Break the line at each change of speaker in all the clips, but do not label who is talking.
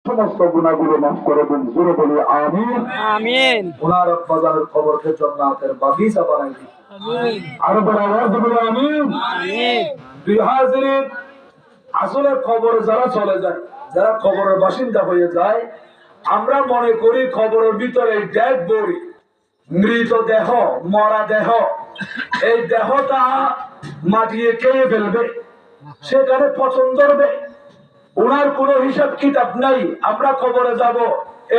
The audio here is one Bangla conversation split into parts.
সমস্ত গুনাহগুলো মাফ করে দেন, জোরে বলি আমিন
আমিন।
ওনার আব্বাজানের কবরকে জান্নাতের বাগিচা বানাই দিন,
আমিন
আরো বড় আওয়াজ দিয়ে বলি আমিন।
আমিন।
প্রিয় হাজিরিন, আসলে কবরে যারা চলে যায়, যারা কবরের বাসিন্দা হয়ে যায়, আমরা মনে করি কবরের ভিতরে ডেড বডি, মৃতদেহ, মরা দেহ, এই দেহটা মাটিয়ে খেয়ে ফেলবে, সেখানে পচন ধরবে, ওনার কোনো হিসাব কিতাব নাই। আমরা কবরে যাব,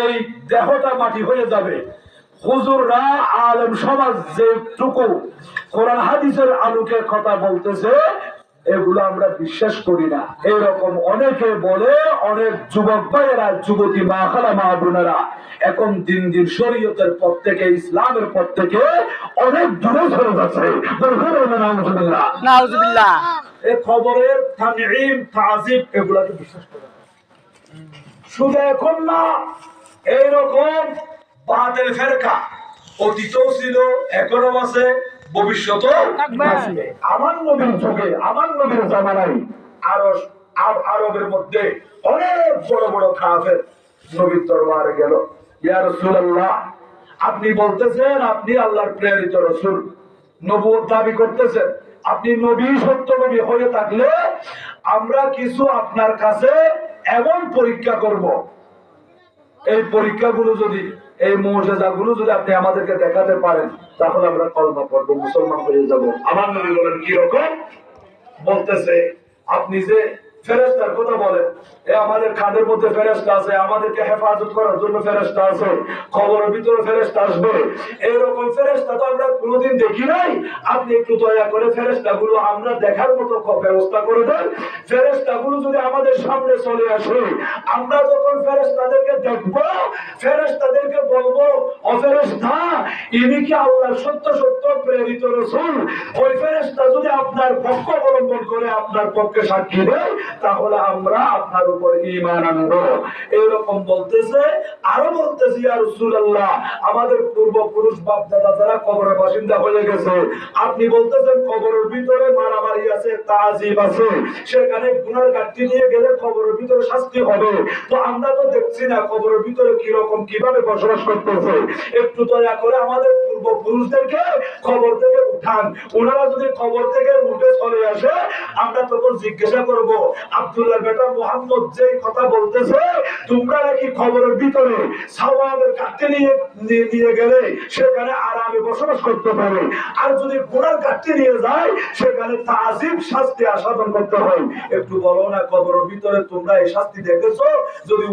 এই দেহটা মাটি হয়ে যাবে। হুজুররা, আলেম সমাজ যেটুকু কোরআন হাদিসের আলোকে কথা বলতেছে, এগুলো আমরা বিশ্বাস করি না। এরকম অনেকে বলে, অনেক যুবক ভাইয়েরা, যুবতী মা খালা মা বোনেরা এখন দিন দিন শরীয়তের পথ থেকে, ইসলামের পথ থেকে অনেক দূরে সরে যাচ্ছে।
নাউজুবিল্লাহ।
এই খবরের তানঈম তাজিব এগুলাকে বিশ্বাস করে শুধু এখন না, এইরকম বাতিল ফেরকা অতীতও ছিল, এখনো আছে, ভবিষ্যতেও থাকবে। আমার নবীর যুগে, আমার নবীর জামানায় আরবের মধ্যে অনেক বড় বড় কাফের নবীর দরবারে গেল, ইয়া রাসূলুল্লাহ, আপনি বলতেছেন আপনি আল্লাহর প্রেরিত রাসূল, নবুয়ত দাবি করতেছেন, আপনি নবী, সত্য নবী হয়ে থাকলে আমরা কিছু আপনার কাছে এমন পরীক্ষা করব, এই পরীক্ষাগুলো যদি, এই মুজিজাগুলো যদি আপনি আমাদেরকে দেখাতে পারেন, তাহলে আমরা কলমা পড়বো, মুসলমান হয়ে যাব। আমার নবী বলেন কি রকম? বলতেছে, আপনি যে ফেরেশতার কথা বলেন, আমাদের কাঁধের মধ্যে ফেরেশতা আছে, আমাদেরকে হেফাজত করার জন্য ফেরেশতা আছে, কবরের ভিতরে ফেরেশতা আসবে, এইরকম ফেরেশতা তো আমরা কোনোদিন দেখি নাই। আপনি একটু দয়া করে ফেরেশতাগুলো আমরা দেখার মতো ব্যবস্থা করে দেন। ফেরেশতাগুলো যদি আমাদের সামনে চলে আসে, আমরা যখন ফেরেশতাদেরকে দেখবো, ফেরেশতাদেরকে বলবো, ও ফেরেশতা, ইনি কি আল্লাহর সত্য সত্য প্রেরিত রাসূল? ওই ফেরেশতা যদি আপনার পক্ষ অবলম্বন করে আপনার পক্ষে সাক্ষী দেয়, তাহলে আমরা আপনার উপর ঈমান আনবো। এরকম বলতেছে। আরো বলতেছি, ইয়া রাসূলুল্লাহ, আমাদের পূর্বপুরুষ বাপ দাদা যারা কবরের বাসিন্দা হয়ে গেছে, আপনি বলতেছেন কবরের ভিতরে মারামারি আছে, তাজিব আছে, সেখানে গুনার ঘাটতি নিয়ে গেলে কবরের ভিতরে শাস্তি হবে। তো আমরা তো দেখছি না কবরের ভিতরে কি রকম, কিভাবে বসবাস করতেছে। একটু দয়া করে আমাদের পূর্বপুরুষদেরকে কবর থেকে উঠান। ওনারা যদি কবর থেকে উঠে চলে আসে, আমরা তখন জিজ্ঞাসা করব, আব্দুল্লাহ বেটা মুহাম্মদ যে কথা বলতেছে, তোমরা নাকি কবরের ভিতরে সওয়াবের ঘাটতি নিয়ে গেলে সেখানে আরামে বসবাস করতে পারে, আর যদি গুনার ঘাটতি নিয়ে যায় সেখানে তাজিব শাস্তি আস্বাদন করতে হয়। একটু বলো না, কবরের ভিতরে তোমরা এই শাস্তি দেখেছো? যদি